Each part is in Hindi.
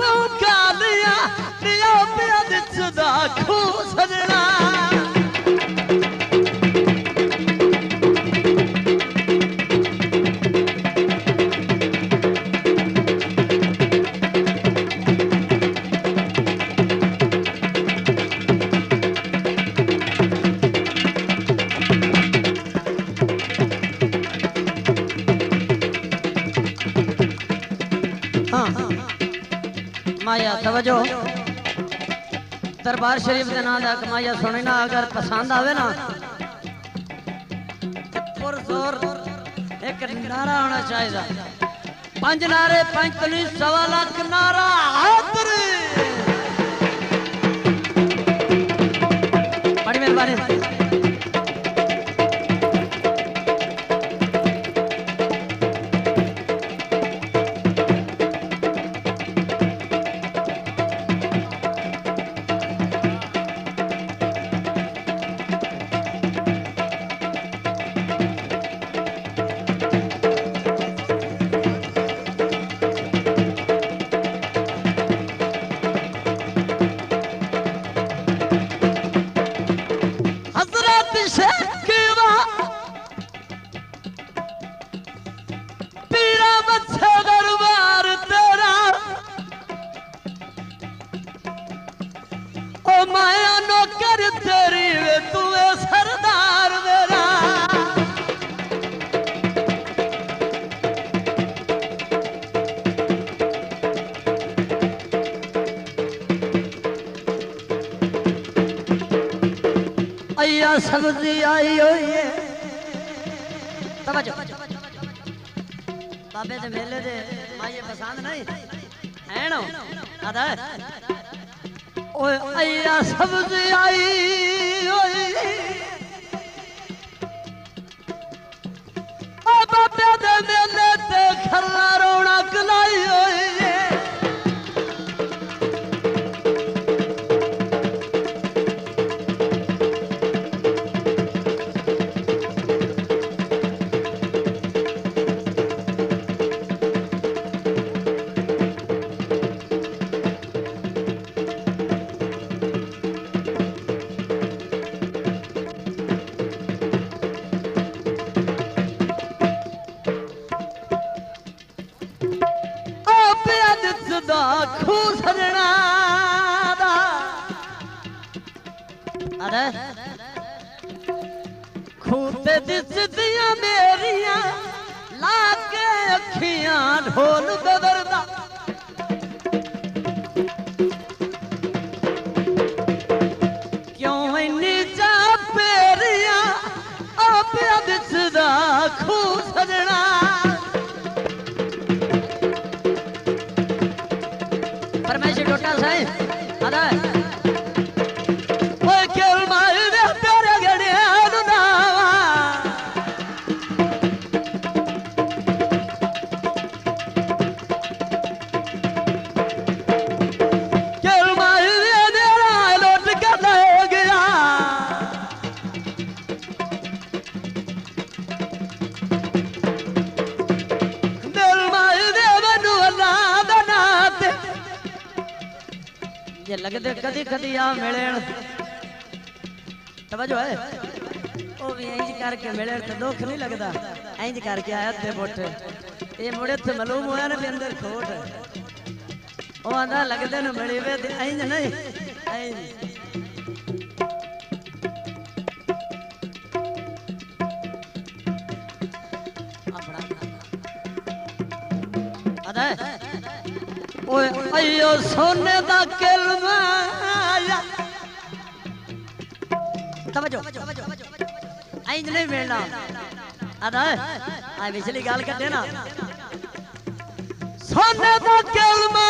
तू गालियां दिया पिया दिसदा खू सजना माया तवज्जो दरबार शरीफ के नाम का माया सुने ना अगर पसंद आवे ना पुरजोर एक नारा होना चाहिए 5 नारे 45 सवा लाख नारा हाजिर बड़ी मेहरबानी माया नौकर तेरी वे तू सरदार मेरा अय्या सब्जी आई हुई है तवज्जो बाबे दे मेले दे माये पसंद नहीं है ना आदा ओए अय्या सब्जी आई ओए ओ बाबे दे मेले ते खल्ला रौनक लाई ओए खू सजना अरे खूते दिसदियां मेरियां लागे अखियां ढोल बदरदा क्यों इन्नी जा पेरियां आप दिसदा खू सजना परमेश्वर टोटा साई अरे ओए केल मार दे तेरे गड़िया नावा केल मार दे तेरा लौट कर हो गया दिल मार दे मनु अल्लाह दा नाते ये लगते कदी कदी आ मिले तवज्जो है ओ भी इंज करके मिले तो दुख नहीं लगता इंज करके आया ते बोठे ये मुड़े ते मालूम होया ना भी अंदर खोट ओ आंदा लगदे न मिली वे ते इंज नहीं इंज अपना अदा ओए अयो सोने दा किलमा तवज्जो इंज नहीं मिलना अदा आ पिछली गाल कटे ना सोने दा किलमा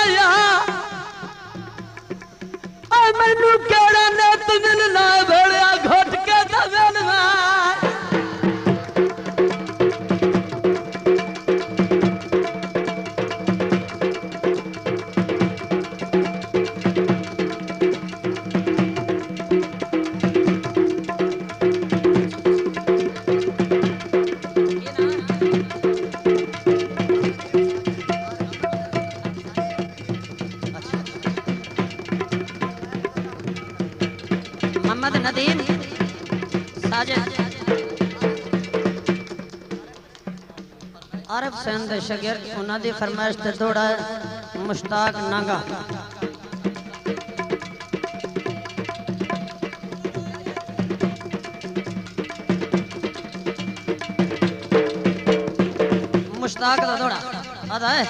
आ मैनू केड़ा ने तुमन ना भड़या घुट के दवेलवा मोहम्मद नदीम साजिद आरिफ हुसैन दे शागिर्द उन्हां दी फरमाइश ते दौड़ा मुश्ताक नागा मुश्ताक दा दौड़ा आदा है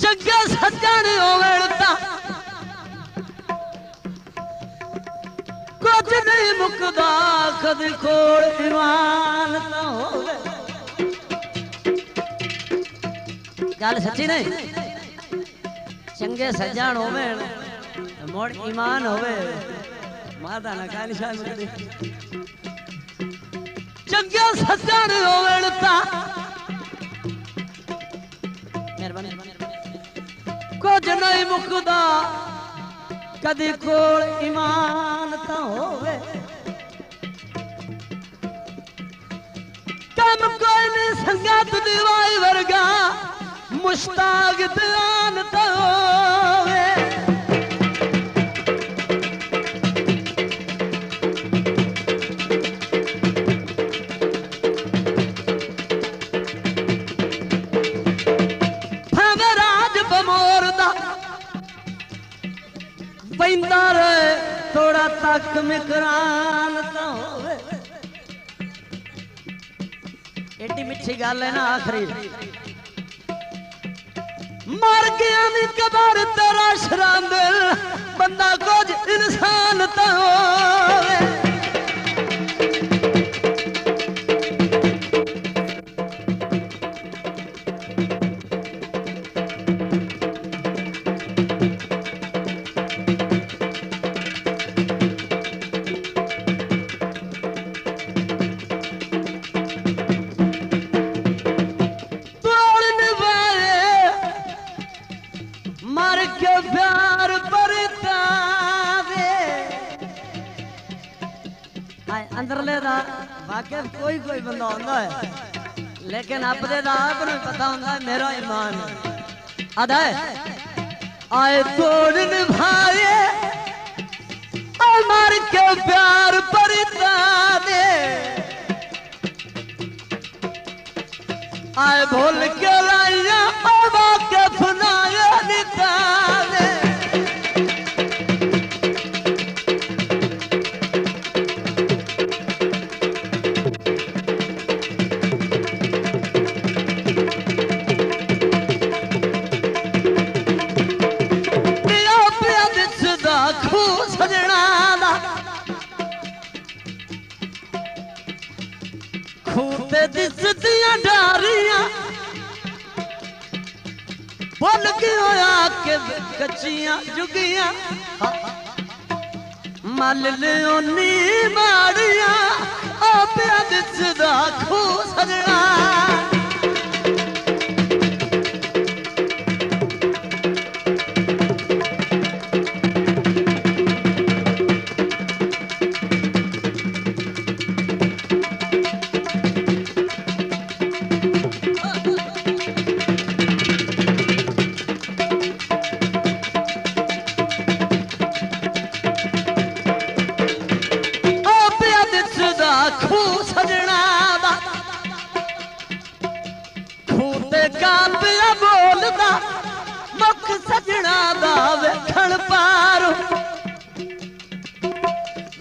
चंगा सजण होवणता कुछ नहीं मुकदा कदी कोल ईमान ता होवे गल सच्ची नहीं चंगे सजण होवे मोड़ ईमान होवे माता ना का निशान करे चंगे सजण होवणता मेहरबानी कुछ नहीं मुकदा कदी कोल ईमान ता होवे कम कोई नहीं संगत दीवाई वर्गा मुश्ताक ध्यान ता होवे पैंदा रहे थोड़ा तक मिकरान तो होवे एडी मिठी गल है ना आखिरी मर गया नी कबर तेरा शराम दिल बंदा कुछ इंसान तो होवे अंदरले दा वाकई कोई कोई बंदा होंदा है लेकिन अपने दा आपने पता होंदा है मेरा ईमान आदा है आए तोड़ निभाए मर के प्यार परता दे आए भूल के लाइया के फुनाया निता दे डारियां बोल के होया के कच्चियां जुगियां मल लियोनी माड़ियां ओ प्या दिसदा खू सजना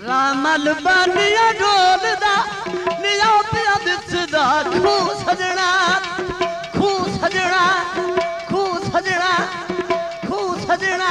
रामल बानिया डोलदा निया पिया दिसदा खू सजना खू सजना खू सजना खू सजना